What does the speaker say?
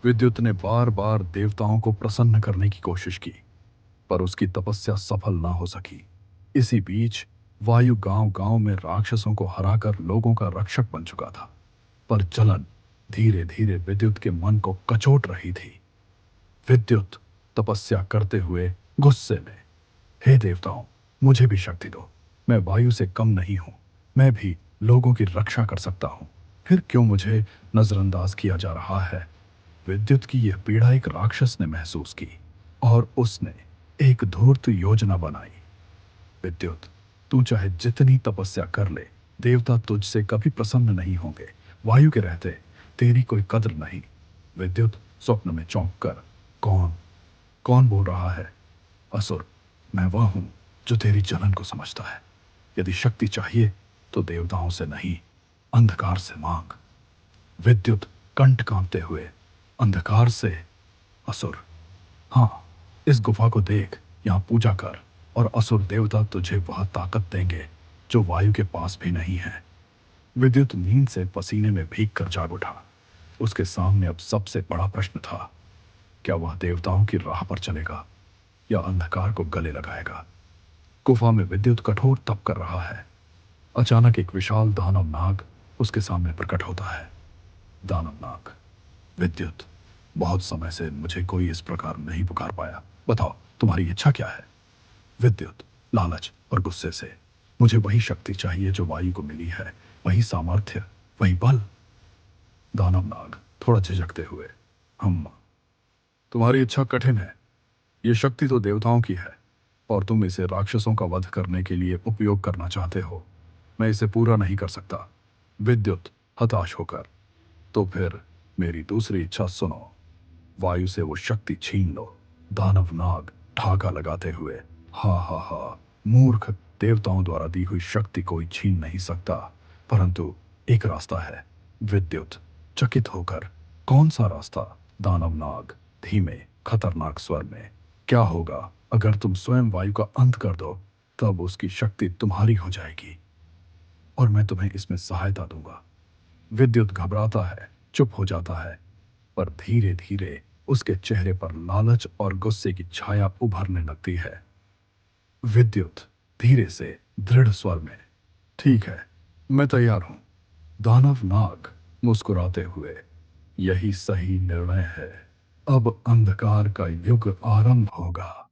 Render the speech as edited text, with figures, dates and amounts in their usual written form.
विद्युत ने बार बार देवताओं को प्रसन्न करने की कोशिश की, पर उसकी तपस्या सफल ना हो सकी। इसी बीच वायु गांव गांव में राक्षसों को हराकर लोगों का रक्षक बन चुका था। पर जलन धीरे धीरे विद्युत के मन को कचोट रही थी। विद्युत तपस्या करते हुए गुस्से में, हे देवताओं, मुझे भी शक्ति दो। मैं वायु से कम नहीं हूं। मैं भी लोगों की रक्षा कर सकता हूं। फिर क्यों मुझे नजरअंदाज किया जा रहा है? विद्युत की यह पीड़ा एक राक्षस ने महसूस की और उसने एक धूर्त योजना बनाई। विद्युत, तू चाहे जितनी तपस्या कर ले, देवता तुझसे कभी प्रसन्न नहीं होंगे। वायु के रहते तेरी कोई कद्र नहीं। विद्युत स्वप्न में चौंक कर, कौन कौन बोल रहा है? असुर, मैं वह हूं जो तेरी जलन को समझता है। यदि शक्ति चाहिए तो देवताओं से नहीं, अंधकार से मांग। विद्युत कंठ कांपते हुए, अंधकार से? असुर, हाँ, इस गुफा को देख, यहाँ पूजा कर और असुर देवता तुझे वह ताकत देंगे जो वायु के पास भी नहीं है। विद्युत नींद से पसीने में भीग कर जाग उठा। उसके सामने अब सबसे बड़ा प्रश्न था, क्या वह देवताओं की राह पर चलेगा या अंधकार को गले लगाएगा? गुफा में विद्युत कठोर तप कर रहा है। अचानक एक विशाल दानव नाग उसके सामने प्रकट होता है। दानव नाग, विद्युत, बहुत समय से मुझे कोई इस प्रकार नहीं पुकार पाया। बताओ, तुम्हारी इच्छा क्या है? विद्युत लालच और गुस्से से, मुझे वही शक्ति चाहिए जो वायु को मिली है, वही सामर्थ्य, वही बल। दानव नाग थोड़ा झिझकते हुए, हम तुम्हारी इच्छा कठिन है। ये शक्ति तो देवताओं की है और तुम इसे राक्षसों का वध करने के लिए उपयोग करना चाहते हो। मैं इसे पूरा नहीं कर सकता। विद्युत हताश होकर, तो फिर मेरी दूसरी इच्छा सुनो। वायु से वो शक्ति छीन लो। दानव नाग ठाका लगाते हुए, हा हा हा, मूर्ख, देवताओं द्वारा दी हुई शक्ति कोई छीन नहीं सकता, परंतु एक रास्ता है। विद्युत चकित होकर, कौन सा रास्ता? दानव नाग धीमे खतरनाक स्वर में, क्या होगा अगर तुम स्वयं वायु का अंत कर दो? तब उसकी शक्ति तुम्हारी हो जाएगी और मैं तुम्हें इसमें सहायता दूंगा। विद्युत घबराता है, चुप हो जाता है, पर धीरे धीरे उसके चेहरे पर लालच और गुस्से की छाया उभरने लगती है। विद्युत धीरे से दृढ़ स्वर में, ठीक है, मैं तैयार हूं। दानव नाग मुस्कुराते हुए, यही सही निर्णय है। अब अंधकार का युग आरंभ होगा।